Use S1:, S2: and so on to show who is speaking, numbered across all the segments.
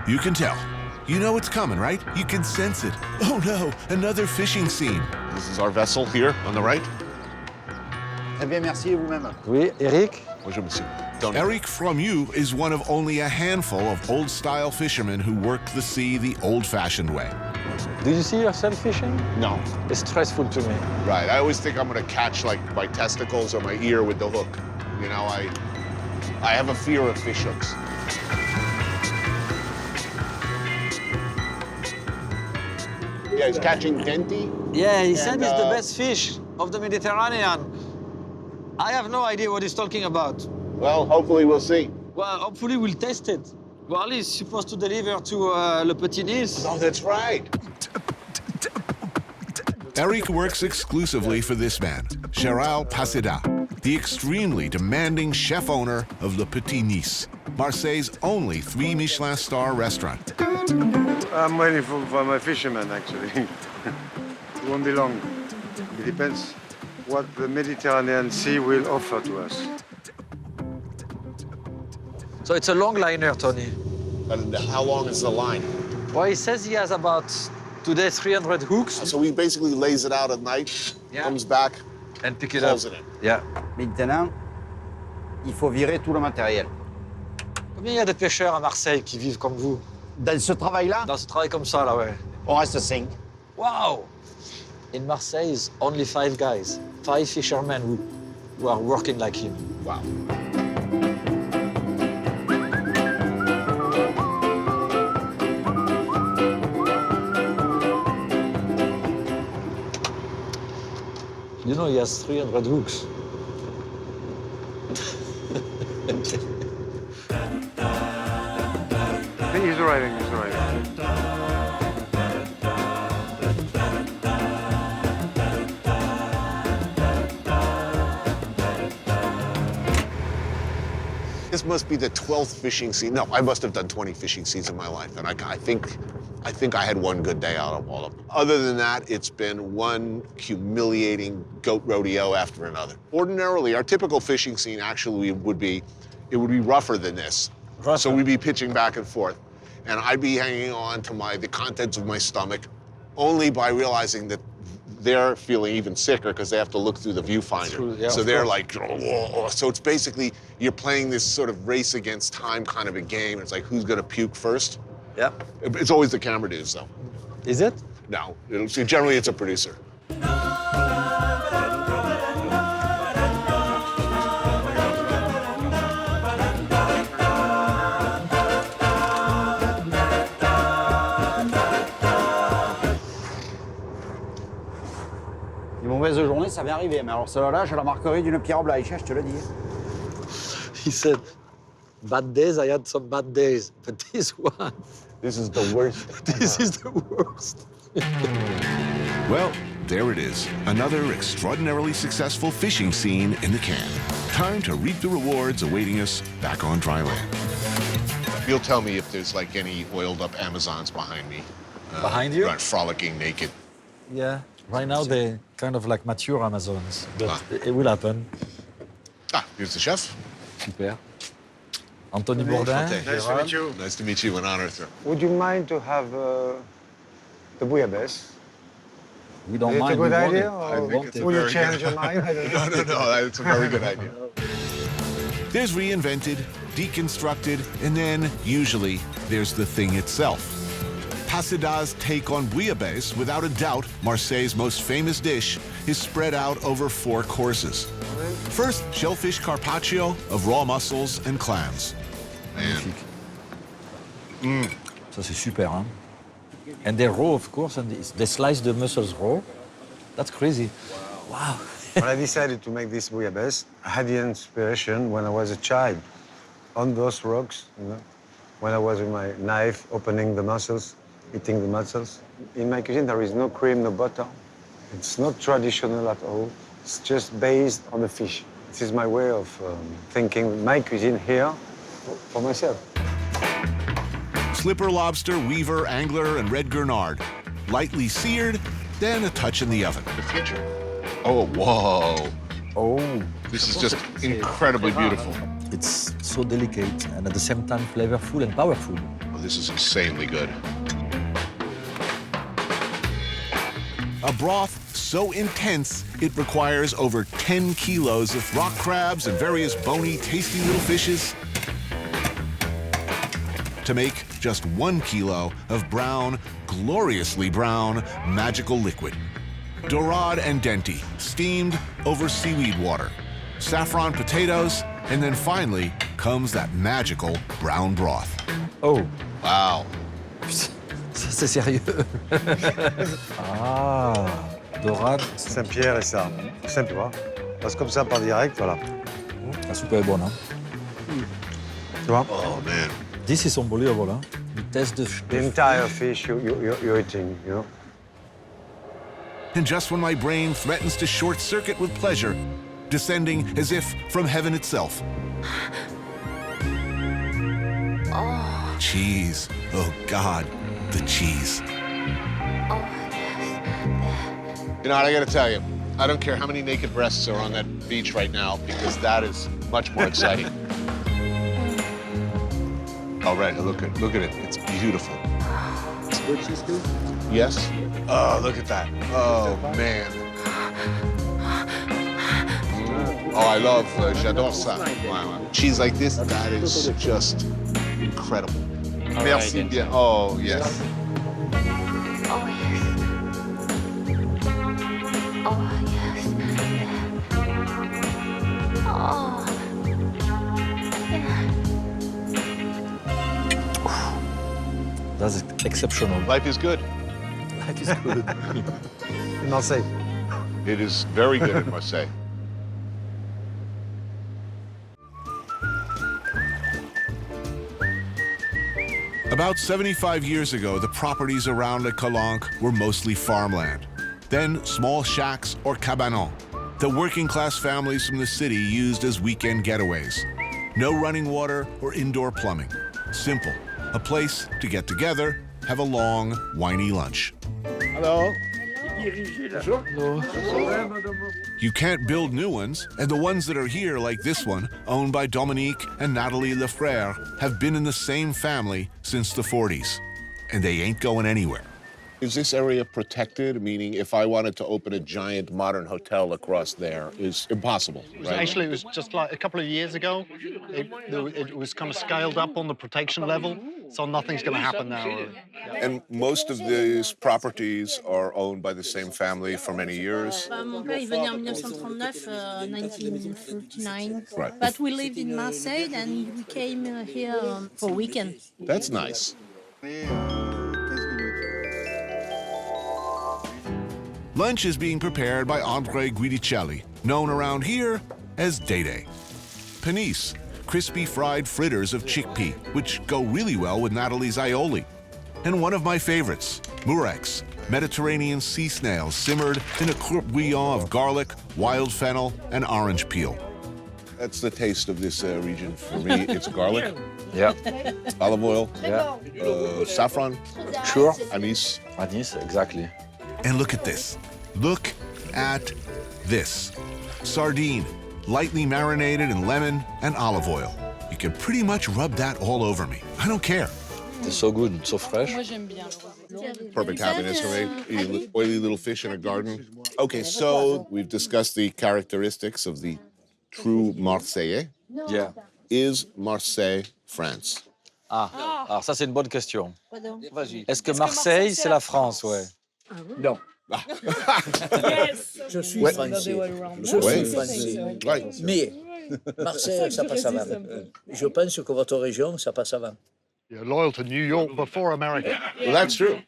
S1: You can tell. You know it's coming, right? You can sense it. Oh no, another fishing scene.
S2: This is our vessel here on the right.
S3: Très bien, merci, et vous-même.
S4: Oui, Eric?
S2: Bonjour, monsieur.
S1: Eric from you is one of only a handful of old-style fishermen who work the sea the old-fashioned way.
S4: Do you see yourself fishing?
S2: No.
S4: It's stressful to me.
S2: Right. I always think I'm going to catch like my testicles or my ear with the hook. You know, I have a fear of fish hooks. Yeah, he's catching denti.
S4: Yeah, he said it's the
S2: uh,
S4: best fish of the Mediterranean. I have no idea what he's talking about.
S2: Well, hopefully we'll see.
S4: Well, hopefully we'll test it. Well, he's supposed to deliver to Le Petit.
S2: Oh, that's right.
S1: Eric works exclusively for this man, Gérald Paseda, the extremely demanding chef-owner of Le Petit Nice, Marseille's only 3 Michelin star restaurant.
S5: I'm waiting for my fisherman, actually. It won't be long. It depends what the Mediterranean Sea will offer to us.
S4: So it's a long liner, Tony.
S2: And how long is the line?
S4: Well, he says he has about, today, 300 hooks.
S2: So he basically lays it out at night,
S4: Yeah.
S2: comes back,
S4: And pick it up.
S2: pulls it in.
S4: Yeah.
S3: Maintenant, il faut virer tout le matériel.
S4: Combien il y a de pêcheurs à Marseille qui vivent comme vous?
S3: Dans ce travail-là,
S4: Dans ce travail comme ça, là, ouais.
S3: on reste 5.
S4: Wow! In Marseille, it's only 5 guys. 5 fishermen who are working like him.
S2: Wow.
S4: You know, he has 300 hooks.
S5: He's arriving, he's arriving.
S2: This must be the 12th fishing scene. No, I must have done 20 fishing scenes in my life, and I think I had one good day out of all of them. Other than that, it's been one humiliating goat rodeo after another. Ordinarily, our typical fishing scene actually would be rougher than this. So we'd be pitching back and forth, and I'd be hanging on to the contents of my stomach, only by realizing that they're feeling even sicker because they have to look through the viewfinder.
S4: Yeah,
S2: so
S4: of
S2: they're
S4: course.
S2: like, "Oh." So it's basically, you're playing this sort of race against time kind of a game. It's like, who's gonna puke first?
S4: Yeah.
S2: It's always the camera dudes, though.
S4: Is it?
S2: No, generally it's a producer.
S3: Les mauvaises journées, ça va arriver. Mais alors celle-là, je la marquerai d'une pierre blanche, je te le dis.
S4: He said, bad days, I had some bad days. But this one,
S2: This is the worst.
S4: this is the worst.
S1: Well, there it is, another extraordinarily successful fishing scene in the can. Time to reap the rewards awaiting us back on dry land.
S2: You'll tell me if there's like any oiled up Amazons behind me.
S4: Behind you?
S2: Right, frolicking naked.
S4: Yeah. Right now, they're kind of like mature Amazons, but it will happen.
S2: Ah, here's the chef.
S4: Super. Anthony Bourdain.
S5: Nice to meet you.
S2: Nice to meet you. An honor, sir.
S5: Would you mind to have the bouillabaisse?
S4: We don't
S5: Is it
S4: mind.
S5: a good
S4: we want
S5: idea?
S4: it.
S5: Or
S2: I think it's a
S5: will you
S2: very
S5: change
S2: good-
S5: your mind? I don't know.
S2: No, that's a very good idea.
S1: There's reinvented, deconstructed, and then, usually, there's the thing itself. Paseda's take on bouillabaisse, without a doubt, Marseille's most famous dish, is spread out over 4 courses. First, shellfish carpaccio of raw mussels and clams.
S4: Magnifique. Ça, c'est super, hein? And they're raw, of course, and they slice the mussels raw. That's crazy. Wow.
S5: When I decided to make this bouillabaisse, I had the inspiration when I was a child. On those rocks, you know, when I was with my knife opening the mussels, eating the mussels. In my cuisine, there is no cream, no butter. It's not traditional at all. It's just based on the fish. This is my way of thinking my cuisine here for myself.
S1: Slipper lobster, weaver, angler, and red gurnard. Lightly seared, then a touch in the oven.
S2: The future. Oh, whoa.
S4: Oh.
S2: This is just incredibly beautiful.
S4: It's so delicate and at the same time flavorful and powerful.
S2: this is insanely good.
S1: A broth so intense it requires over 10 kilos of rock crabs and various bony, tasty little fishes to make just 1 kilo of brown, gloriously brown, magical liquid. Dorade and denti, steamed over seaweed water. Saffron potatoes, and then finally comes that magical brown broth.
S4: Oh,
S2: Wow.
S4: ça c'est sérieux. Ah, dorade.
S5: Saint-Pierre et ça. Simple, tu vois. Passe comme ça par direct, voilà.
S4: La soupe est bonne, hein.
S5: Tu vois?
S2: Oh, man.
S4: This is unbelievable, hein. Le test de...
S5: The entire fish you're eating, you know?
S1: And just when my brain threatens to short-circuit with pleasure, descending as if from heaven itself. Cheese. Oh, God, the cheese.
S2: You know what, I gotta tell you, I don't care how many naked breasts are on that beach right now, because that is much more exciting. All right, look at it. It's beautiful. Yes? Oh, look at that. Oh, man. Oh, I love, j'adore ça. Wow. Cheese like this, that is just incredible. Merci bien. Oh, yes.
S6: Oh, yes. Oh, yes. Oh.
S4: That's exceptional.
S2: Life is good.
S4: Life is good.
S5: In Marseille.
S2: It is very good in Marseille.
S1: About 75 years ago, the properties around Le Calanque were mostly farmland. Then small shacks or cabanons that working-class families from the city used as weekend getaways. No running water or indoor plumbing. Simple. A place to get together, have a long, whiny lunch.
S2: Hello.
S1: You can't build new ones, and the ones that are here, like this one, owned by Dominique and Nathalie Lefrère, have been in the same family since the 40s, and they ain't going anywhere.
S2: Is this area protected? Meaning, if I wanted to open a giant modern hotel across there, is impossible, right?
S7: Actually, it was just like a couple of years ago. It was kind of scaled up on the protection level, so nothing's going to happen now.
S2: And most of these properties are owned by the same family for many years.
S6: Mon père, il venait en 1939, 1939.
S2: Right.
S6: But we lived in Marseille and we came here for weekend.
S2: That's nice.
S1: Lunch is being prepared by Andre Guidicelli, known around here as Dede. Panisse, crispy fried fritters of chickpea, which go really well with Natalie's aioli. And one of my favorites, murex, Mediterranean sea snails simmered in a courte bouillon of garlic, wild fennel, and orange peel.
S2: That's the taste of this region for me. It's garlic,
S4: Yeah,
S2: olive oil,
S4: yeah.
S2: saffron,
S4: Sure.
S2: anise.
S4: Anis, exactly.
S1: And look at this. Look at this. Sardine, lightly marinated in lemon and olive oil. You can pretty much rub that all over me. I don't care.
S4: It's so good, so fresh.
S2: Perfect happiness for me. Eating oily little fish in a garden. Okay, so we've discussed the characteristics of the true Marseillais.
S4: Yeah.
S2: Is Marseille France?
S4: Ah, alors ça c'est une bonne question. Est-ce que Marseille c'est la France, ouais?
S8: Non. Je suis français. Je suis français.
S2: Right.
S8: Mais Marseille, ça passe avant. Je pense que votre région, ça passe avant.
S7: You're loyal to New York before America.
S2: Well, that's true.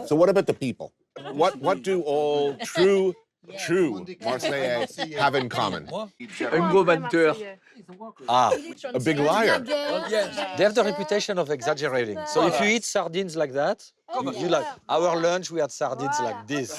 S2: So what about the people? What do all true Marseillais have in common?
S8: Un gros menteur.
S4: Ah,
S2: A big liar.
S4: they have the reputation of exaggerating. So if you eat sardines like that, you like, our lunch we had sardines like this.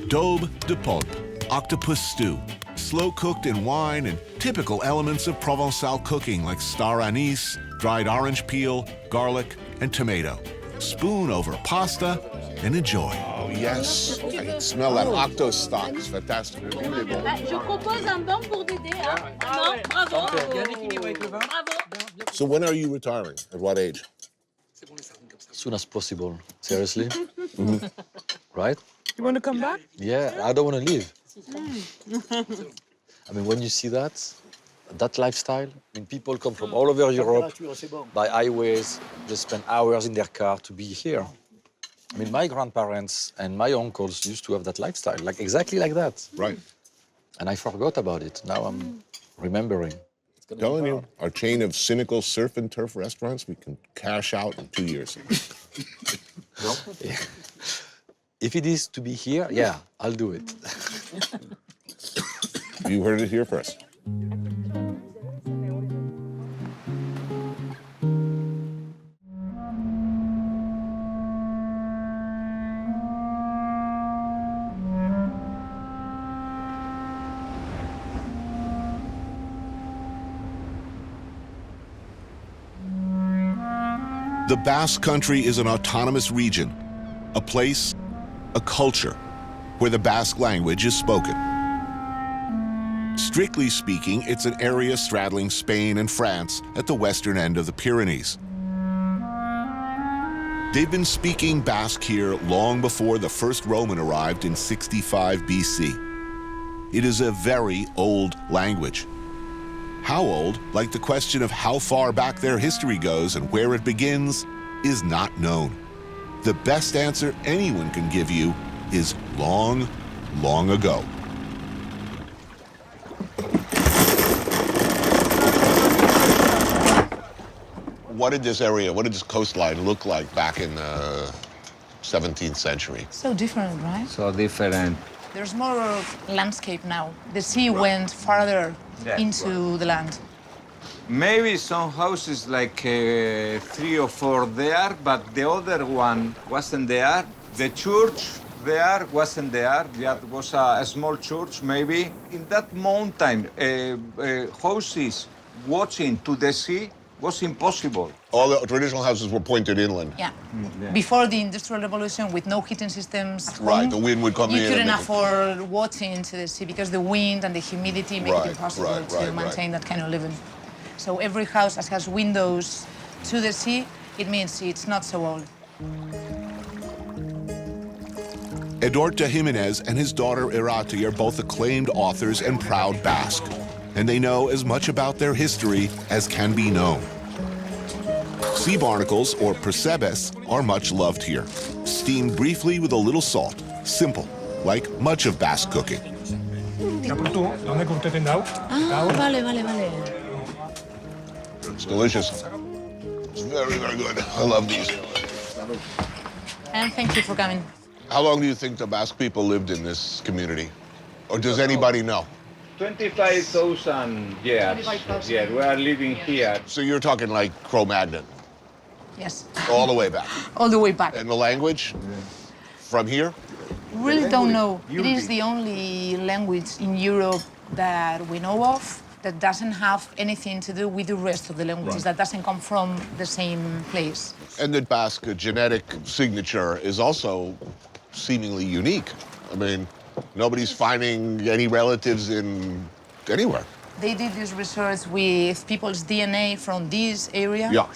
S1: Daube de pulp, octopus stew, slow-cooked in wine and typical elements of Provençal cooking like star anise, dried orange peel, garlic, and tomato. Spoon over pasta, and enjoy.
S2: Oh, yes. I can smell that octo stock. It's fantastic.
S6: Je propose un banc pour Dédé. Non, bravo.
S2: So when are you retiring? At what age?
S4: As soon as possible. Seriously? Right?
S9: You want to come back?
S4: Yeah, I don't want to leave. I mean, when you see that lifestyle, I mean, people come from all over Europe by highways, just spend hours in their car to be here. I mean, my grandparents and my uncles used to have that lifestyle, like exactly like that.
S2: Right.
S4: And I forgot about it. Now I'm remembering.
S2: Telling you, our chain of cynical surf and turf restaurants, we can cash out in 2 years.
S4: Yeah. If it is to be here, yeah, I'll do it.
S2: You heard it here first.
S1: The Basque Country is an autonomous region, a place, a culture, where the Basque language is spoken. Strictly speaking, it's an area straddling Spain and France at the western end of the Pyrenees. They've been speaking Basque here long before the first Roman arrived in 65 BC. It is a very old language. How old, like the question of how far back their history goes and where it begins, is not known. The best answer anyone can give you is long, long ago.
S2: What did this area, what did this coastline look like back in the 17th century?
S10: So different, right?
S11: So different.
S10: There's more landscape now. The sea went farther into the land.
S11: Maybe some houses like 3 or 4 there, but the other one wasn't there. The church there wasn't there. That was a small church, maybe. In that mountain, houses watching to the sea was impossible.
S2: All the traditional houses were pointed inland.
S10: Yeah. Before the Industrial Revolution, with no heating systems at home,
S2: Right, the wind would come in.
S10: you
S2: and
S10: couldn't
S2: make it-
S10: afford watching into the sea because the wind and the humidity make
S2: Right,
S10: it impossible
S2: right,
S10: to
S2: right,
S10: maintain that kind of living. So every house that has windows to the sea, it means it's not so old.
S1: Edorta Jimenez and his daughter Irati are both acclaimed authors and proud Basque, and they know as much about their history as can be known. Sea barnacles, or percebes, are much loved here. Steamed briefly with a little salt. Simple, like much of Basque cooking.
S6: Ah, vale, vale, vale.
S2: It's delicious. It's very, very good. I love these.
S10: And thank you for coming.
S2: How long do you think the Basque people lived in this community? Or does anybody know?
S11: 25,000 years.
S10: 25,000.
S11: Yeah, we are living here.
S2: So you're talking like Cro-Magnon,
S10: Yes.
S2: all the way back.
S10: All the way back.
S2: And the language? From here?
S10: Really don't know. It is the only language in Europe that we know of that doesn't have anything to do with the rest of the languages, that doesn't come from the same place.
S2: And the Basque genetic signature is also seemingly unique. I mean, nobody's finding any relatives in anywhere.
S10: They did this research with people's DNA from this area.
S2: Yeah.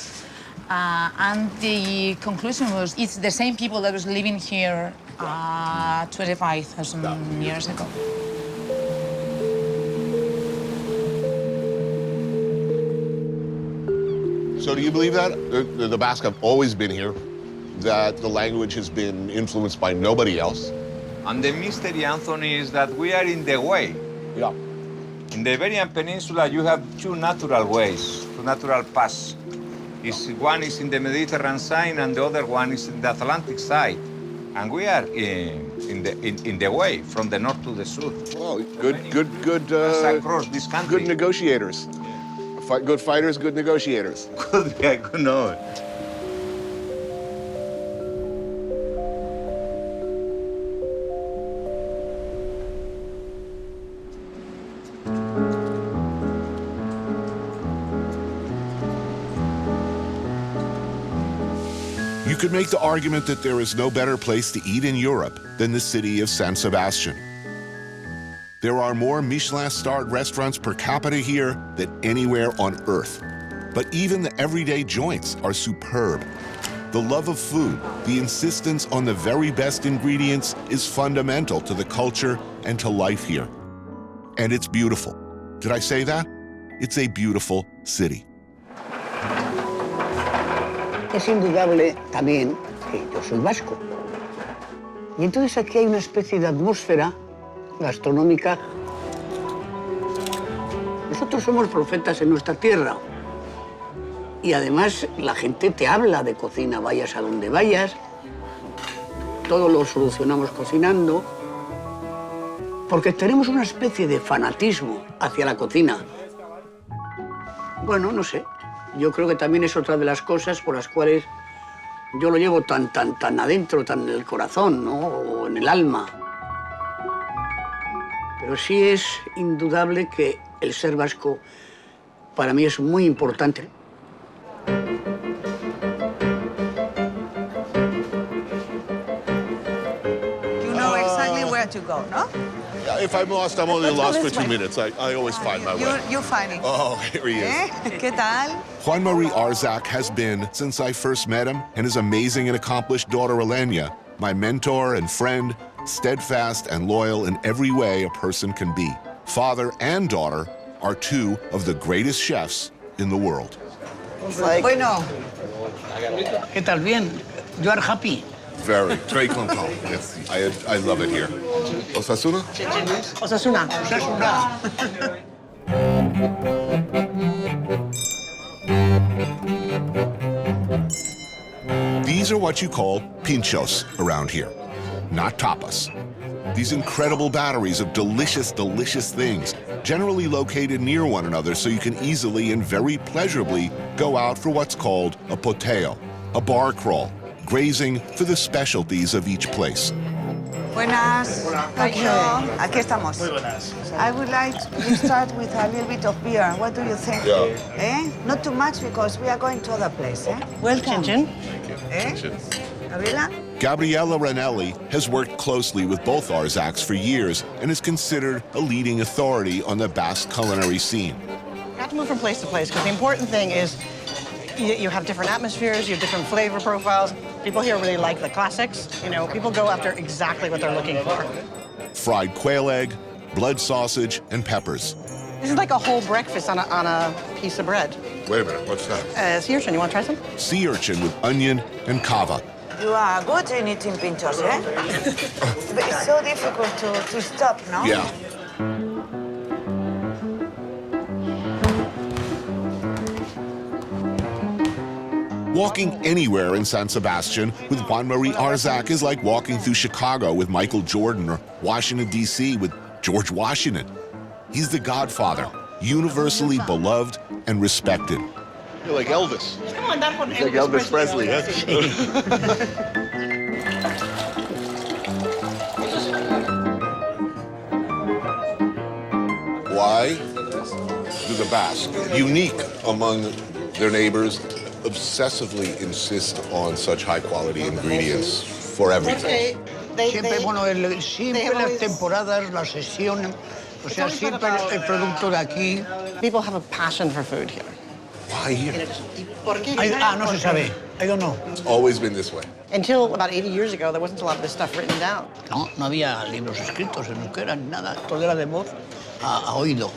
S10: And the conclusion was it's the same people that was living here 25,000 years ago.
S2: So do you believe that? The Basque have always been here, that the language has been influenced by nobody else?
S11: And the mystery, Anthony, is that we are in the way.
S2: Yeah.
S11: In the Iberian Peninsula, you have 2 natural ways, 2 natural paths. One is in the Mediterranean side, and the other one is in the Atlantic side. And we are in the way from the north to the south.
S2: Oh, good.
S11: Across this country.
S2: Good negotiators. Good fighters, good negotiators.
S11: Good, no.
S1: You could make the argument that there is no better place to eat in Europe than the city of San Sebastian. There are more Michelin-starred restaurants per capita here than anywhere on earth. But even the everyday joints are superb. The love of food, the insistence on the very best ingredients is fundamental to the culture and to life here. And it's beautiful. Did I say that? It's a beautiful city.
S9: Es indudable también que yo soy vasco. Y entonces aquí hay una especie de atmósfera gastronómica. Nosotros somos profetas en nuestra tierra. Y además la gente te habla de cocina, vayas a donde vayas. Todo lo solucionamos cocinando. Porque tenemos una especie de fanatismo hacia la cocina. Bueno, no sé. Yo creo que también es otra de las cosas por las cuales yo lo llevo tan adentro, tan en el corazón, ¿no? O en el alma. Pero sí es indudable que el ser vasco para mí es muy importante.
S12: You know exactly where to go, no?
S2: If I'm lost, I'm only lost for 2 minutes. I always find my way.
S12: You find it.
S2: Oh, here he is.
S12: ¿Qué tal?
S1: Juan Marie Arzak has been, since I first met him, and his amazing and accomplished daughter Elena, my mentor and friend, steadfast and loyal in every way a person can be. Father and daughter are two of the greatest chefs in the world.
S9: Bueno, ¿qué tal? Bien. You are happy?
S2: Very content. Yes, I love it here. Osasuna?
S9: Osasuna.
S1: These are what you call pinchos around here, not tapas. These incredible batteries of delicious, delicious things, generally located near one another so you can easily and very pleasurably go out for what's called a poteo, a bar crawl, grazing for the specialties of each place.
S12: Buenas. Aquí estamos. Muy buenas. I would like to start with a little bit of beer. What do you think?
S2: Yeah.
S12: Not too much because we are going to other place. Welcome.
S2: Thank you.
S12: Gabriela?
S1: Gabriella Ranelli has worked closely with both Arzaks for years and is considered a leading authority on the Basque culinary scene.
S13: You have to move from place to place because the important thing is you have different atmospheres, you have different flavor profiles. People here really like the classics. You know, people go after exactly what they're looking for.
S1: Fried quail egg, blood sausage, and peppers.
S13: This is like a whole breakfast on a piece of bread.
S2: Wait a minute, what's that?
S13: Sea urchin, you want to try some?
S1: Sea urchin with onion and kava.
S12: You are good in eating pinchos, eh? But it's so difficult to stop, no?
S2: Yeah.
S1: Walking anywhere in San Sebastian with Juan Marie Arzak is like walking through Chicago with Michael Jordan or Washington, D.C. with George Washington. He's the godfather, universally beloved and respected.
S2: You're like Elvis.
S13: Come on, that one.
S2: Like Elvis Presley, huh? Why do the Basque, unique among their neighbors, obsessively insist on such high-quality ingredients for everything?
S9: Siempre las temporadas, las sesiones, o sea, siempre el producto de aquí.
S13: People have a passion for food here.
S2: Why here?
S9: No se sabe. I don't know.
S2: It's always been this way.
S13: Until about 80 years ago, there wasn't a lot of this stuff written down.
S9: No había libros escritos en euskera ni nada. Todo era de voz a oído.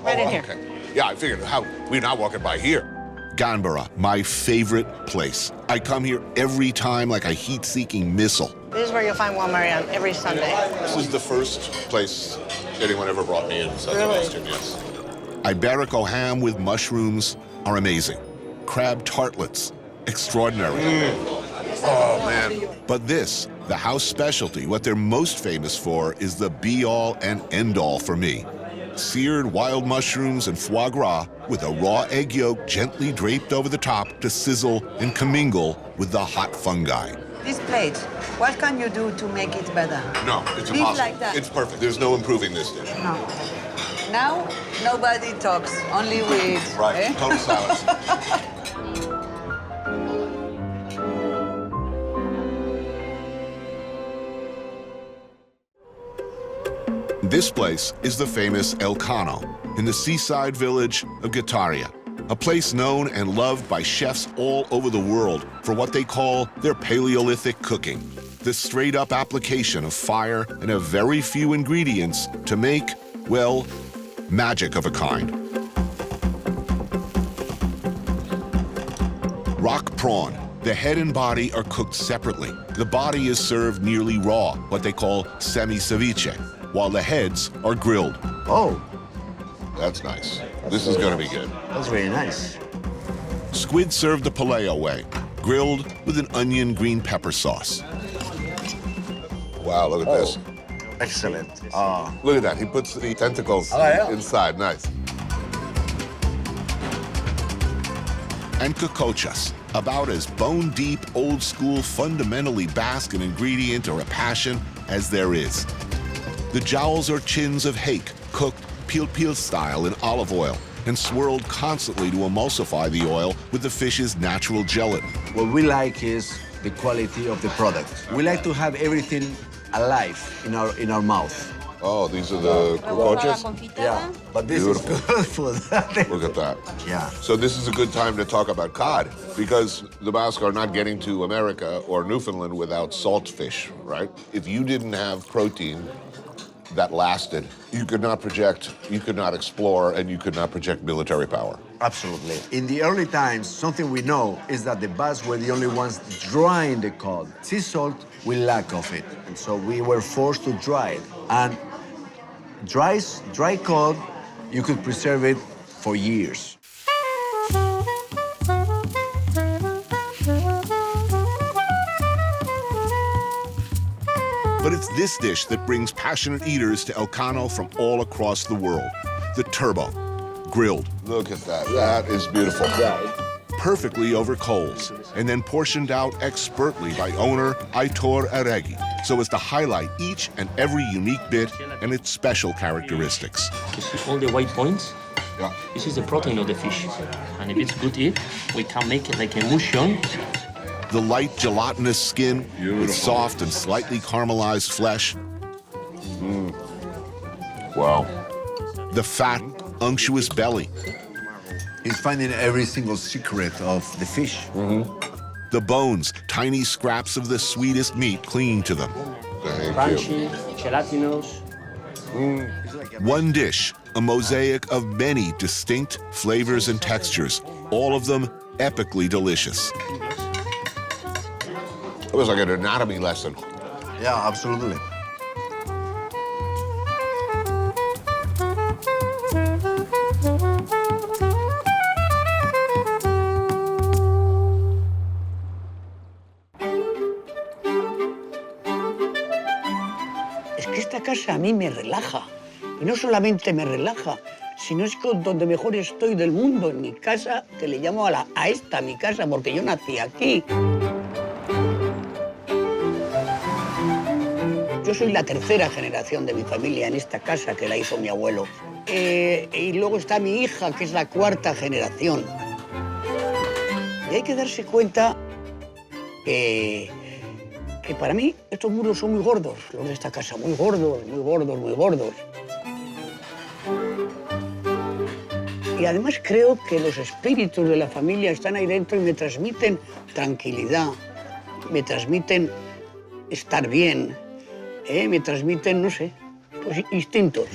S13: Right in here.
S2: Okay. Yeah, I figured we're not walking by here.
S1: Ganbara, my favorite place. I come here every time like a heat-seeking missile.
S13: This is where you'll find Juan Marie on every Sunday.
S2: This is the first place anyone ever brought me in San Sebastian, yes.
S1: Iberico ham with mushrooms are amazing. Crab tartlets, extraordinary.
S2: Oh, man.
S1: But this, the house specialty, what they're most famous for is the be-all and end-all for me. Seared wild mushrooms and foie gras with a raw egg yolk gently draped over the top to sizzle and commingle with the hot fungi.
S12: This plate, what can you do to make it better?
S2: No, it's
S12: Leave
S2: impossible.
S12: like that.
S2: It's perfect. There's no improving this dish.
S12: No. Now, nobody talks, only we eat.
S2: Right, total silence.
S1: This place is the famous El Cano in the seaside village of Guetaria, a place known and loved by chefs all over the world for what they call their Paleolithic cooking, the straight-up application of fire and of very few ingredients to make, well, magic of a kind. Rock prawn. The head and body are cooked separately. The body is served nearly raw, what they call semi-ceviche, while the heads are grilled.
S2: Oh, that's nice. This is gonna be good.
S14: That's very nice.
S1: Squid served the Paleo way, grilled with an onion green pepper sauce.
S2: Wow, look at this.
S14: Excellent.
S2: Look at that, he puts the tentacles inside, nice.
S1: And cocochas, about as bone-deep, old-school, fundamentally Basque an ingredient or a passion as there is. The jowls are chins of hake, cooked pil-pil style in olive oil and swirled constantly to emulsify the oil with the fish's natural gelatin.
S14: What we like is the quality of the product. We like to have everything alive in our mouth.
S2: Oh, these are the cocochas?
S14: Yeah, but this is good food.
S2: Look at that.
S14: Yeah.
S2: So this is a good time to talk about cod, because the Basque are not getting to America or Newfoundland without salt fish, right? If you didn't have protein that lasted, you could not project, you could not explore, and you could not project military power.
S14: Absolutely. In the early times, something we know is that the Basques were the only ones drying the cod. Sea salt, we lack of it. And so we were forced to dry it. And dry cod, you could preserve it for years.
S1: But it's this dish that brings passionate eaters to El Cano from all across the world. The turbot, grilled.
S2: Look at that, that is beautiful.
S1: Perfectly over coals, and then portioned out expertly by owner Aitor Arregui, so as to highlight each and every unique bit and its special characteristics.
S15: You see all the white points?
S2: Yeah.
S15: This is the protein of the fish. And if it's good eat, we can make it like a mouchon.
S1: The light gelatinous skin with soft and slightly caramelized flesh.
S2: Wow.
S1: The fat, unctuous belly.
S14: He's finding every single secret of the fish.
S1: The bones, tiny scraps of the sweetest meat clinging to them.
S15: Crunchy, gelatinous.
S1: One dish, a mosaic of many distinct flavors and textures, all of them epically delicious.
S2: It was like an anatomy lesson.
S14: Yeah, absolutely.
S9: Es que esta casa a mí me relaja. Y no solamente me relaja, sino es donde mejor estoy del mundo, en mi casa, que le llamo a esta mi casa, porque yo nací aquí. Yo soy la tercera generación de mi familia en esta casa, que la hizo mi abuelo. Y luego está mi hija, que es la cuarta generación. Y hay que darse cuenta que para mí estos muros son muy gordos, los de esta casa, muy gordos, muy gordos, muy gordos. Y además creo que los espíritus de la familia están ahí dentro y me transmiten tranquilidad, me transmiten estar bien, me transmiten, no sé, pues instintos.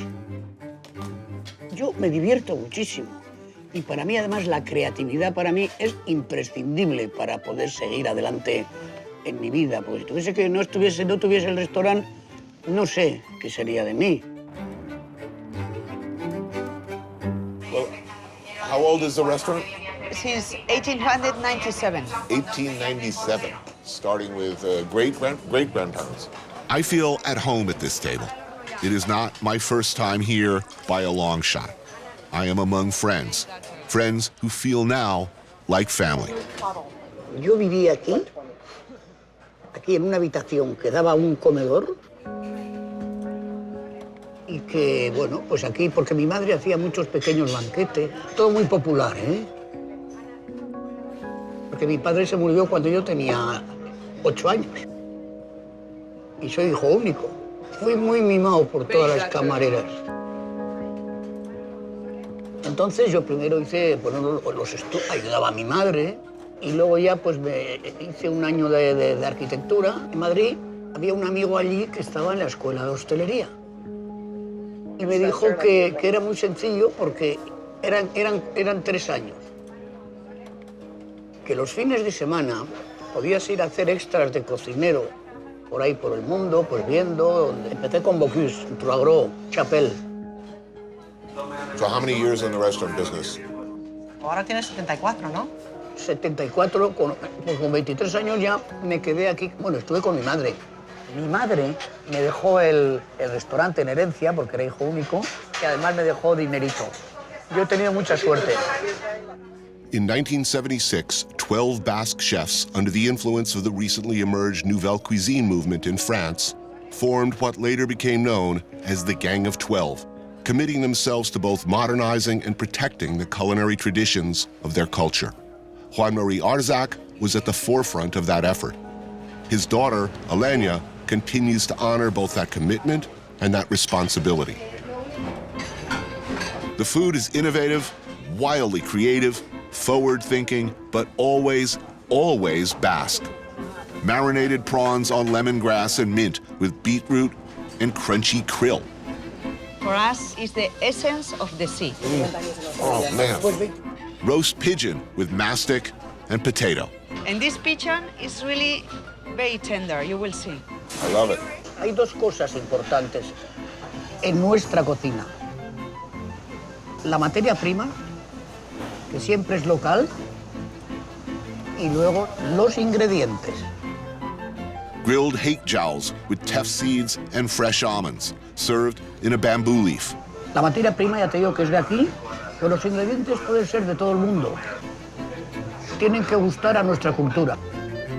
S9: Yo me divierto muchísimo y para mí además la creatividad para mí es imprescindible para poder seguir adelante en mi vida, porque si tuviese que no tuviese el restaurante, no sé qué sería de mí.
S2: How old is the restaurant?
S12: Since 1897.
S2: 1897, starting with great-grandparents.
S1: I feel at home at this table. It is not my first time here by a long shot. I am among friends who feel now like family.
S9: Yo vivía aquí en una habitación que daba a un comedor, y que, bueno, pues aquí, porque mi madre hacía muchos pequeños banquetes, todo muy popular, ¿eh? Porque mi padre se murió cuando yo tenía 8 años. Y soy hijo único. Fui muy mimado por todas las camareras. Entonces yo primero hice, bueno, ayudaba a mi madre y luego ya pues hice un año de arquitectura en Madrid. Había un amigo allí que estaba en la escuela de hostelería. Y me dijo que era muy sencillo porque eran 3 años. Que los fines de semana podías ir a hacer extras de cocinero por ahí por el mundo, pues viendo. Empecé con Bocuse, Troagro, Chapelle.
S2: So how many years in the restaurant business?
S13: Ahora tienes 74, ¿no?
S9: 74, pues con 23 años ya me quedé aquí. Bueno, estuve con mi madre. Mi madre me dejó el restaurante en herencia porque era hijo único y además me dejó dinerito. Yo he tenido mucha suerte.
S1: In 1976, 12 Basque chefs, under the influence of the recently emerged Nouvelle Cuisine movement in France, formed what later became known as the Gang of 12, committing themselves to both modernizing and protecting the culinary traditions of their culture. Juan-Marie Arzak was at the forefront of that effort. His daughter, Elena, continues to honor both that commitment and that responsibility. The food is innovative, wildly creative, forward-thinking, but always, always Basque. Marinated prawns on lemongrass and mint with beetroot and crunchy krill.
S12: For us, it's the essence of the sea.
S2: Oh, man.
S1: Roast pigeon with mastic and potato.
S12: And this pigeon is really very tender, you will see.
S2: I love it.
S9: Hay dos cosas importantes en nuestra cocina. La materia prima, que siempre es local, y luego los ingredientes.
S1: Grilled hake jowls with teff seeds and fresh almonds, served in a bamboo leaf.
S9: La materia prima ya te digo que es de aquí, pero los ingredientes pueden ser de todo el mundo. Tienen que gustar a nuestra cultura.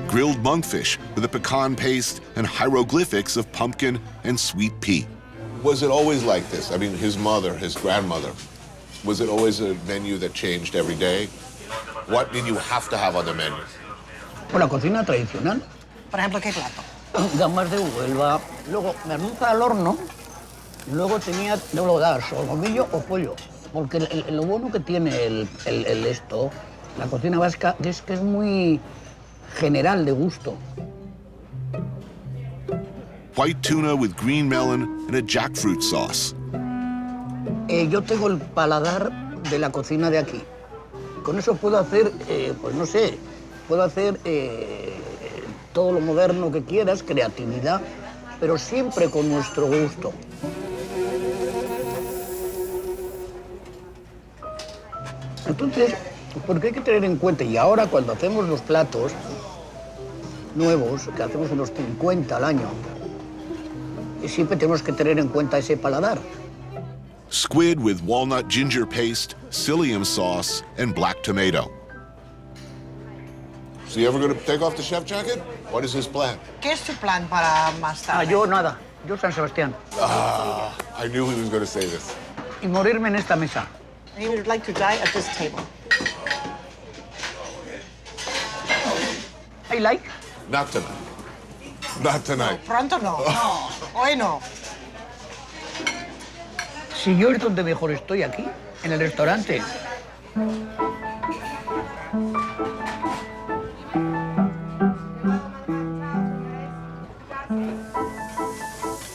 S1: Grilled monkfish with a pecan paste and hieroglyphics of pumpkin and sweet pea.
S2: Was it always like this? I mean, his mother, his grandmother, was it always a menu that changed every day? What did you have to have on the menu?
S9: Por la cocina tradicional.
S13: Por ejemplo, ¿qué plato?
S9: Gambas de Huelva, luego merluza al horno, luego da solomillo o pollo. Porque lo bueno que tiene la cocina vasca, es que es muy general de gusto.
S1: White tuna with green melon and a jackfruit sauce.
S9: Yo tengo el paladar de la cocina de aquí. Con eso puedo hacer, pues no sé, puedo hacer todo lo moderno que quieras, creatividad, pero siempre con nuestro gusto. Entonces, porque hay que tener en cuenta, y ahora cuando hacemos los platos nuevos, que hacemos unos 50 al año, siempre tenemos que tener en cuenta ese paladar.
S1: Squid with walnut ginger paste, psyllium sauce, and black tomato.
S2: So you ever going to take off the chef jacket? What is his plan?
S13: ¿Qué es tu plan para más tarde?
S9: Yo nada, yo San Sebastián.
S2: I knew he was going to say this.
S9: Y morirme en esta mesa.
S13: He would like to die at this table.
S9: I like.
S2: Not tonight. Not tonight.
S13: Pronto no. No, hoy no.
S9: Si yo es donde mejor estoy, aquí, en el restaurante.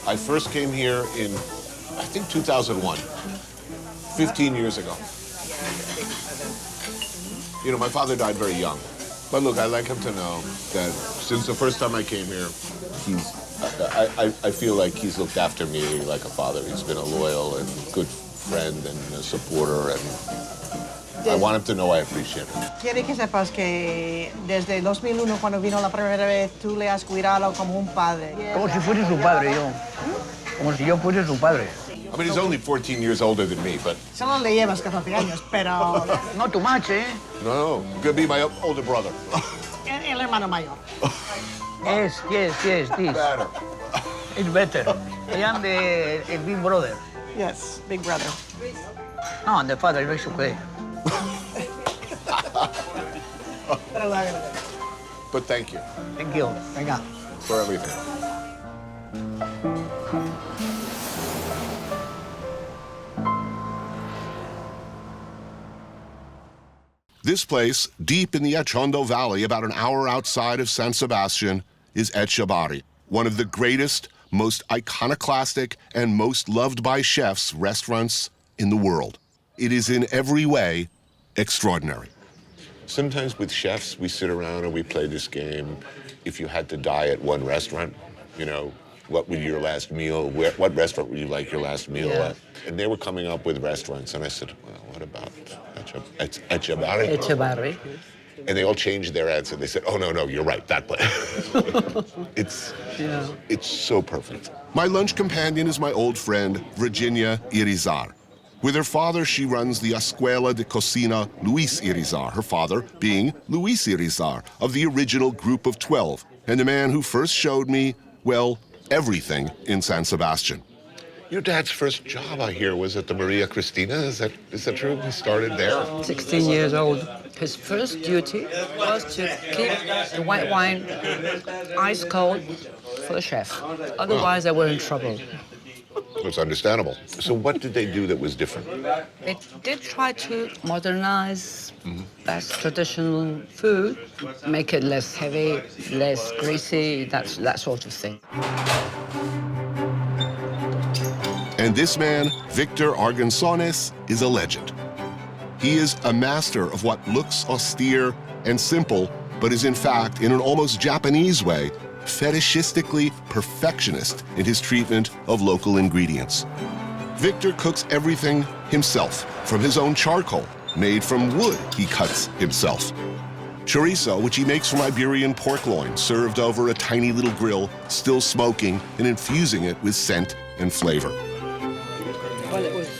S2: I first came here in, I think, 2001, 15 years ago. You know, my father died very young. But look, I'd like him to know that since the first time I came here, I feel like he's looked after me like a father. He's been a loyal and good friend and a supporter, and I want him to know I appreciate it.
S13: Quiere que sepas que desde 2001, cuando vino la primera vez, tú le has cuidado como un padre.
S9: Como si fuese su padre, yo. Como si yo fuese su padre.
S2: I mean, he's only 14 years older than me, but...
S13: Solo le llevas 14 años, pero...
S9: Not too much, eh?
S2: No, could be my older brother.
S13: El hermano mayor.
S9: Yes, this.
S2: Better.
S9: It's better. I am the big brother.
S13: Yes, big brother.
S9: No, and the father makes okay.
S2: But thank you
S9: Thank you. Venga.
S2: for everything.
S1: This place, deep in the Echondo Valley, about an hour outside of San Sebastian, is Etxebarri, one of the greatest, most iconoclastic, and most loved by chefs restaurants in the world. It is in every way extraordinary.
S2: Sometimes with chefs, we sit around and we play this game. If you had to die at one restaurant, you know, what would your last meal, what restaurant would you like your last meal at? And they were coming up with restaurants, and I said, well, what about Etxebarri?
S9: Etxebarri.
S2: And they all changed their answer. They said, oh, no, you're right, that place. It's so perfect.
S1: My lunch companion is my old friend, Virginia Irizar. With her father, she runs the Escuela de Cocina Luis Irizar, her father being Luis Irizar, of the original group of 12, and the man who first showed me, well, everything in San Sebastian.
S2: Your dad's first job, I hear, was at the Maria Cristina. Is that true? He started there?
S9: 16 years old. His first duty was to keep the white wine ice cold for the chef. Otherwise, they were in trouble.
S2: It's understandable. So what did they do that was different?
S9: They did try to modernize Basque traditional food, make it less heavy, less greasy, that sort of thing.
S1: And this man, Victor Arganzones, is a legend. He is a master of what looks austere and simple, but is in fact, in an almost Japanese way, fetishistically perfectionist in his treatment of local ingredients. Victor cooks everything himself, from his own charcoal, made from wood he cuts himself. Chorizo, which he makes from Iberian pork loin, served over a tiny little grill, still smoking and infusing it with scent and flavor.
S9: Well, it was...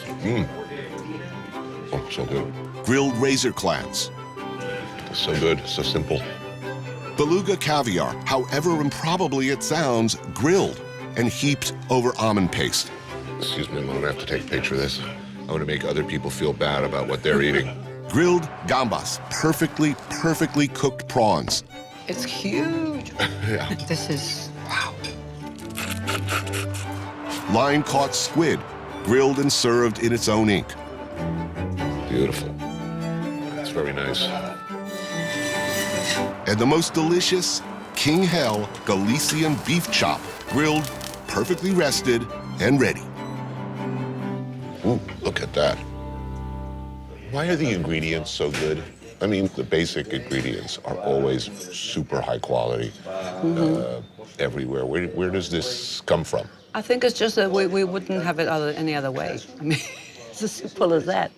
S2: Oh, so good.
S1: Grilled razor clams.
S2: So good, so simple.
S1: Beluga caviar, however improbably it sounds, grilled and heaped over almond paste.
S2: Excuse me, I'm gonna have to take a picture of this. I want to make other people feel bad about what they're eating.
S1: Grilled gambas, perfectly cooked prawns.
S9: It's huge.
S2: Yeah.
S9: This is, wow.
S1: Line-caught squid, grilled and served in its own ink.
S2: Beautiful. It's very nice.
S1: And the most delicious King Hell Galician beef chop, grilled, perfectly rested, and ready.
S2: Ooh, look at that. Why are the ingredients so good? I mean, the basic ingredients are always super high quality everywhere. Where does this come from?
S9: I think it's just that we wouldn't have it any other way. I mean, it's as simple as that.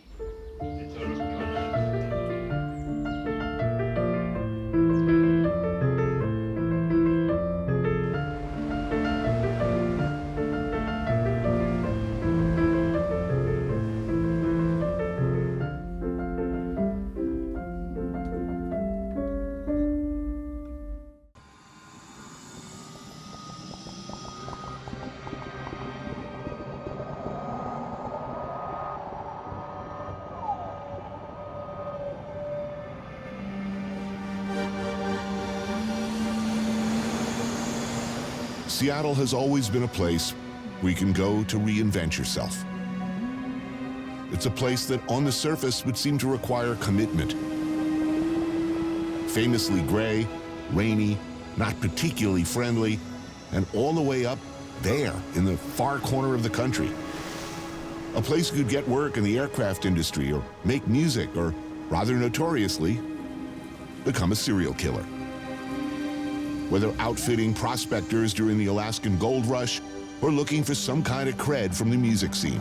S1: Seattle has always been a place where you can go to reinvent yourself. It's a place that on the surface would seem to require commitment. Famously gray, rainy, not particularly friendly, and all the way up there in the far corner of the country. A place you could get work in the aircraft industry or make music or, rather notoriously, become a serial killer. Whether outfitting prospectors during the Alaskan gold rush or looking for some kind of cred from the music scene.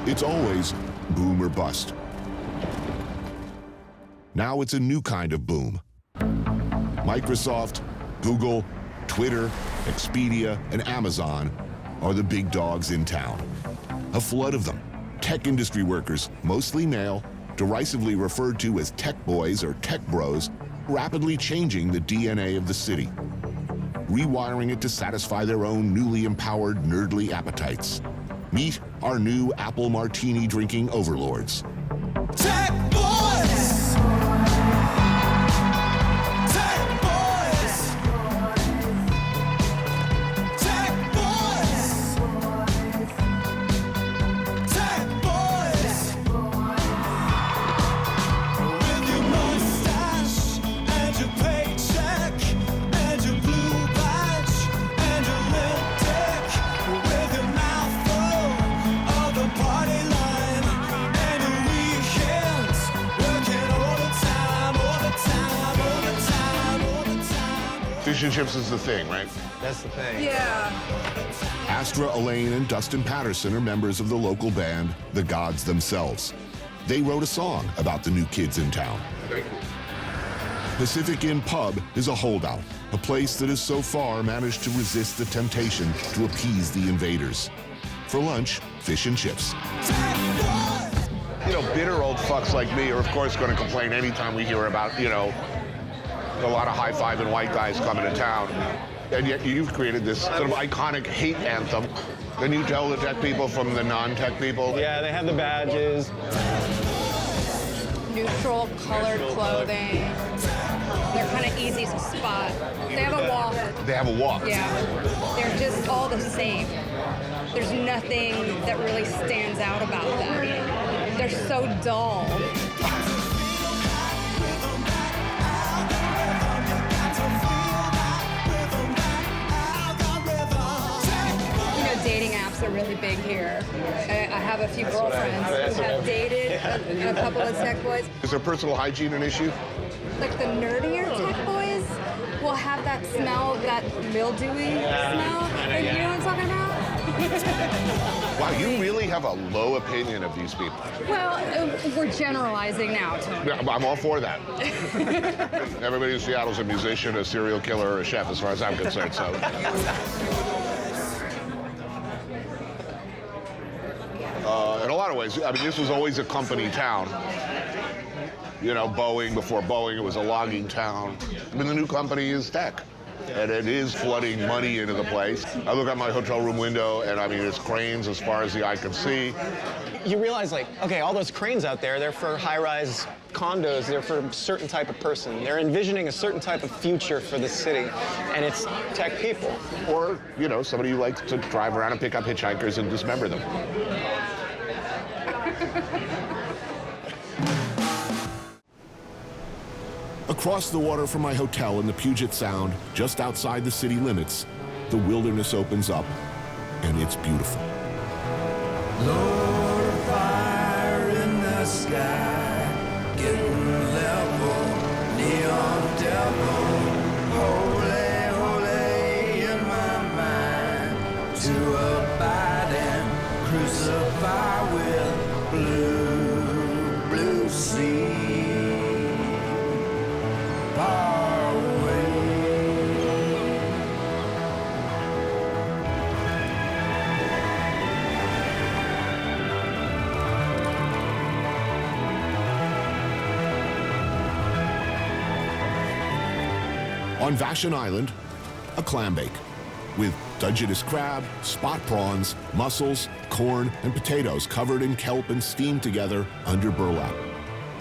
S1: It's always boom or bust. Now it's a new kind of boom. Microsoft, Google, Twitter, Expedia, and Amazon are the big dogs in town. A flood of them, tech industry workers, mostly male, derisively referred to as tech boys or tech bros, rapidly changing the DNA of the city. rewiring it to satisfy their own newly empowered nerdly appetites. Meet our new apple martini drinking overlords.
S16: Tech boys! Tech boys! Tech boys! Tech boys! With your mustache and your paycheck and your blue badge and your lipstick, with your mouth full of the party line and your weekends working all the time, all the time, all the time, all the time.
S2: Fish and chips is the thing, right?
S5: That's the thing.
S10: Yeah.
S1: Astra, Elaine, and Dustin Patterson are members of the local band, The Gods Themselves. They wrote a song about the new kids in town. Pacific Inn Pub is a holdout, a place that has so far managed to resist the temptation to appease the invaders. For lunch, fish and chips.
S2: You know, bitter old fucks like me are, of course, going to complain anytime we hear about, you know, a lot of high-fiving white guys coming to town. And yet you've created this sort of iconic hate anthem. Can you tell the tech people from the non-tech people?
S17: Yeah, they have the badges.
S18: Neutral colored clothing. They're kind of easy to spot. They have a walk.
S2: They have a walk.
S18: Yeah. They're just all the same. There's nothing that really stands out about them. They're so dull. You know, dating apps are really big here. I have a few girlfriends who have dated a couple of tech boys.
S2: Is there personal hygiene an issue?
S18: Like the nerdier tech boys will have that smell, that mildewy smell. Like, you know what I'm talking about?
S2: Wow, you really have a low opinion of these people.
S18: Well, we're generalizing now, Tony.
S2: Yeah, I'm all for that. Everybody in Seattle's a musician, a serial killer, or a chef, as far as I'm concerned, so. In a lot of ways, I mean, this was always a company town. You know, Boeing, before Boeing, it was a logging town. I mean, the new company is tech. And it is flooding money into the place. I look out my hotel room window, and I mean, it's cranes as far as the eye can see.
S17: You realize, like, okay, all those cranes out there, they're for high-rise condos. They're for a certain type of person. They're envisioning a certain type of future for the city, and it's tech people.
S2: Or, you know, somebody who likes to drive around and pick up hitchhikers and dismember them.
S1: Across the water from my hotel in the Puget Sound, just outside the city limits, the wilderness opens up, and it's beautiful.
S16: Lord of fire in the sky, getting level, neon devil, holy, holy in my mind, to abide and crucify with blue, blue sea. Far away.
S1: On Vashon Island, a clam bake with Dungeness crab, spot prawns, mussels, corn, and potatoes covered in kelp and steamed together under burlap.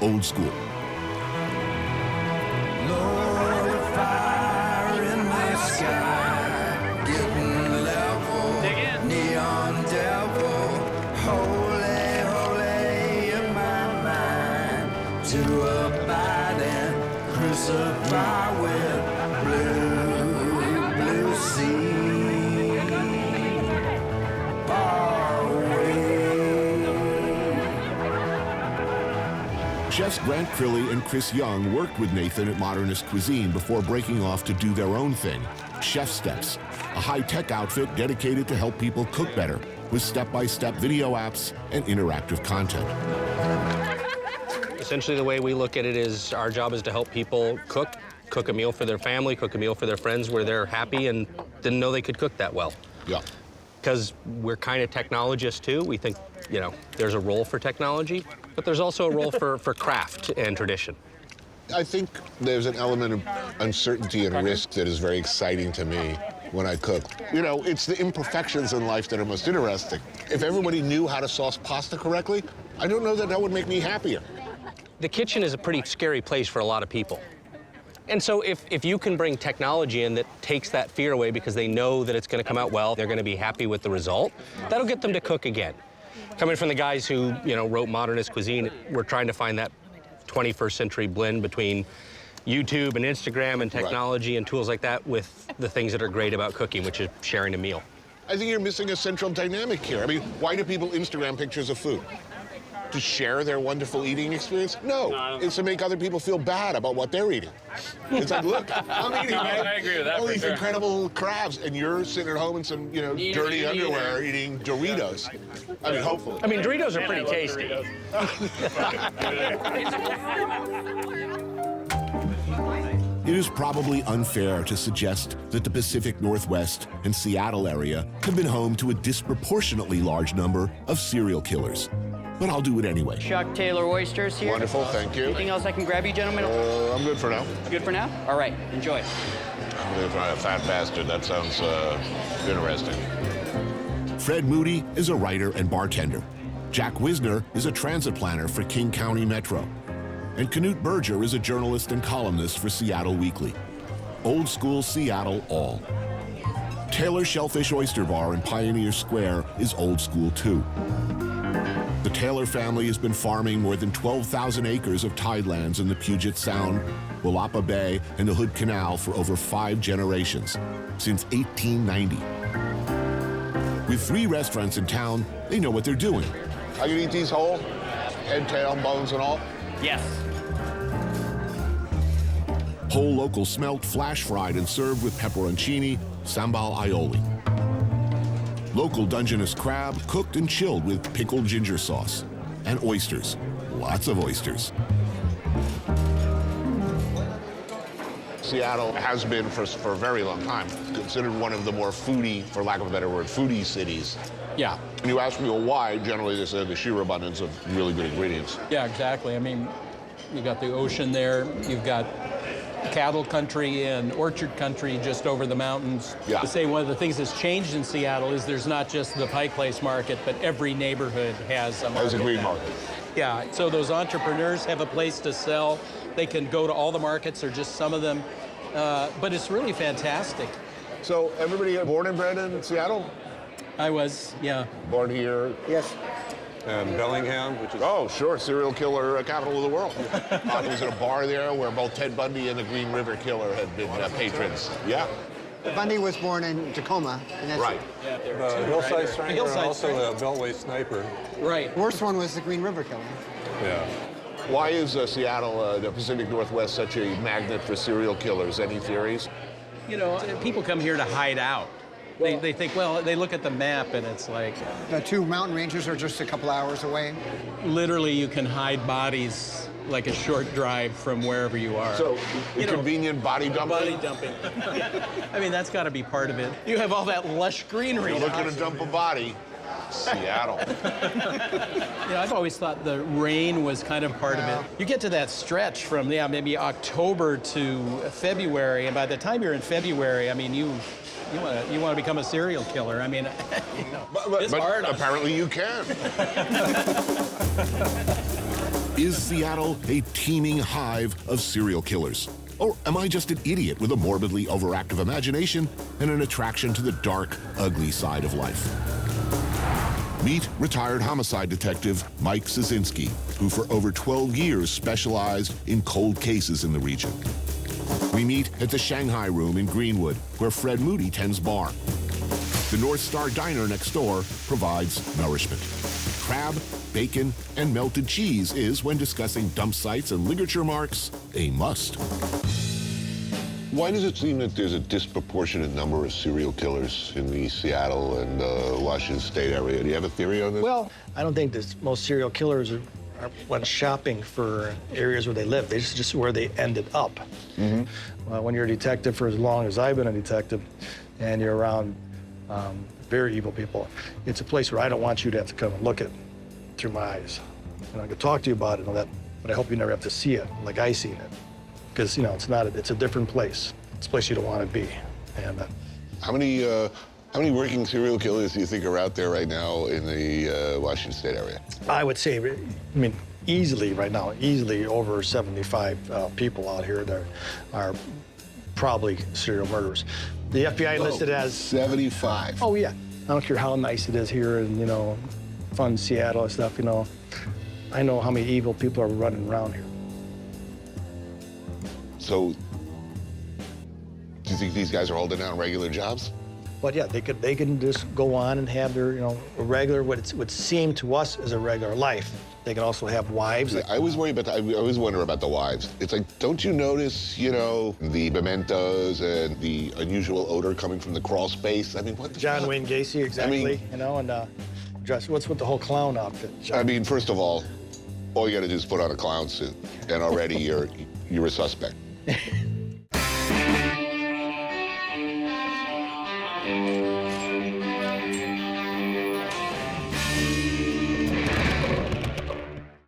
S1: Old school.
S16: Lord of fire in the sky, getting level, neon devil, holy, holy in my mind, to abide and crucify with blue, blue sea, far away.
S1: Chefs Grant Crilly and Chris Young worked with Nathan at Modernist Cuisine before breaking off to do their own thing, Chef Steps, a high-tech outfit dedicated to help people cook better with step-by-step video apps and interactive content.
S15: Essentially, the way we look at it is our job is to help people cook a meal for their family, cook a meal for their friends where they're happy and didn't know they could cook that well.
S2: Yeah.
S15: Because we're kind of technologists too. We think, you know, there's a role for technology, but there's also a role for craft and tradition.
S2: I think there's an element of uncertainty and risk that is very exciting to me when I cook. You know, it's the imperfections in life that are most interesting. If everybody knew how to sauce pasta correctly, I don't know that that would make me happier.
S15: The kitchen is a pretty scary place for a lot of people. And so if you can bring technology in that takes that fear away because they know that it's going to come out well, they're going to be happy with the result, that'll get them to cook again. Coming from the guys who, you know, wrote modernist cuisine, we're trying to find that 21st century blend between YouTube and Instagram and technology and tools like that with the things that are great about cooking, which is sharing a meal.
S2: I think you're missing a central dynamic here. I mean, why do people Instagram pictures of food? To share their wonderful eating experience? No, it's to make other people feel bad about what they're eating. It's like, look, I'm eating
S19: I agree with that
S2: all
S19: for
S2: these
S19: sure.
S2: incredible crabs, and you're sitting at home in some, you know, dirty underwear eating Doritos. I mean, hopefully.
S15: I mean, Doritos are pretty tasty.
S1: It is probably unfair to suggest that the Pacific Northwest and Seattle area have been home to a disproportionately large number of serial killers. But I'll do it anyway.
S20: Chuck Taylor oysters here.
S2: Wonderful, thank you.
S20: Anything else I can grab you, gentlemen?
S2: I'm good for now.
S20: Good for now? All right, enjoy.
S2: I'm gonna try a fat bastard. That sounds interesting.
S1: Fred Moody is a writer and bartender. Jack Wisner is a transit planner for King County Metro. And Knut Berger is a journalist and columnist for Seattle Weekly. Old school Seattle all. Taylor Shellfish Oyster Bar in Pioneer Square is old school too. The Taylor family has been farming more than 12,000 acres of tidelands in the Puget Sound, Willapa Bay, and the Hood Canal for over 5 generations, since 1890. With 3 restaurants in town, they know what they're doing.
S2: I can eat these whole, head, tail, bones, and all?
S20: Yes.
S1: Whole local smelt, flash fried and served with pepperoncini, sambal aioli. Local Dungeness crab, cooked and chilled with pickled ginger sauce. And oysters. Lots of oysters.
S2: Seattle has been, for a very long time, considered one of the more foodie, for lack of a better word, foodie cities.
S19: Yeah.
S2: And you ask me why, generally they say the sheer abundance of really good ingredients.
S19: Yeah, exactly. I mean, you've got the ocean there. You've got cattle country and orchard country just over the mountains.
S2: Yeah.
S19: To say one of the things that's changed in Seattle is there's not just the Pike Place market, but every neighborhood has a market.
S2: Has a green
S19: now.
S2: market.
S19: Yeah, so those entrepreneurs have a place to sell. They can go to all the markets or just some of them, but it's really fantastic.
S2: So everybody born and bred in Seattle?
S19: I was, yeah.
S2: Born here?
S5: Yes. Bellingham, which is...
S2: Oh, sure, serial killer capital of the world. I was at a bar there where both Ted Bundy and the Green River Killer had been patrons. Yeah.
S13: Bundy was born in Tacoma. And that's
S2: Right.
S19: Yeah, there
S5: The
S19: too,
S5: Hillside
S19: right?
S5: Strangler,
S19: Hillside
S5: and also
S19: Strangler.
S5: the Beltway Sniper.
S19: Right.
S13: The worst one was the Green River Killer.
S5: Yeah.
S2: Why is Seattle, the Pacific Northwest, such a magnet for serial killers? Any theories?
S19: You know, people come here to hide out. They think, well, they look at the map and it's like...
S13: The 2 mountain ranges are just a couple hours away.
S19: Literally, you can hide bodies like a short drive from wherever you are.
S2: So,
S19: You know,
S2: convenient body dumping?
S19: Body dumping. I mean, that's got to be part of it. You have all that lush greenery.
S2: You're looking to dump a body. Seattle.
S19: You know, I've always thought the rain was kind of part of it. You get to that stretch from, maybe October to February, and by the time you're in February, I mean, you want to become a serial killer. I mean, you know, it's hard.
S2: Apparently you can.
S1: Is Seattle a teeming hive of serial killers? Or am I just an idiot with a morbidly overactive imagination and an attraction to the dark, ugly side of life? Meet retired homicide detective Mike Szynski, who for over 12 years specialized in cold cases in the region. We meet at the Shanghai Room in Greenwood, where Fred Moody tends bar. The North Star Diner next door provides nourishment. Crab, bacon, and melted cheese is, when discussing dump sites and ligature marks, a must.
S2: Why does it seem that there's a disproportionate number of serial killers in the Seattle and Washington State area? Do you have a theory on this?
S21: Well, I don't think that most serial killers are when shopping for areas where they live. They just where they ended up.
S2: Mm-hmm.
S21: When you're a detective for as long as I've been a detective, and you're around very evil people, it's a place where I don't want you to have to come and look at through my eyes. And I could talk to you about it and all that, but I hope you never have to see it like I seen it. because it's not. It's a different place. It's a place you don't want to be. And
S2: How many working serial killers do you think are out there right now in the Washington State area?
S21: I would say, easily right now, easily over 75 people out here that are probably serial murderers. The FBI listed as
S2: 75.
S21: Oh yeah. I don't care how nice it is here in fun Seattle and stuff. I know how many evil people are running around here.
S2: So, do you think these guys are holding down regular jobs?
S21: But yeah, they can just go on and have their a regular what would seem to us as a regular life. They can also have wives.
S2: I always worry about I always wonder about the wives. It's like, don't you notice, the mementos and the unusual odor coming from the crawl space? I mean, what the
S21: John
S2: fuck?
S21: Wayne Gacy, exactly. And dress. What's with the whole clown outfit? John?
S2: I mean, first of all you got to do is put on a clown suit, and already you're a suspect.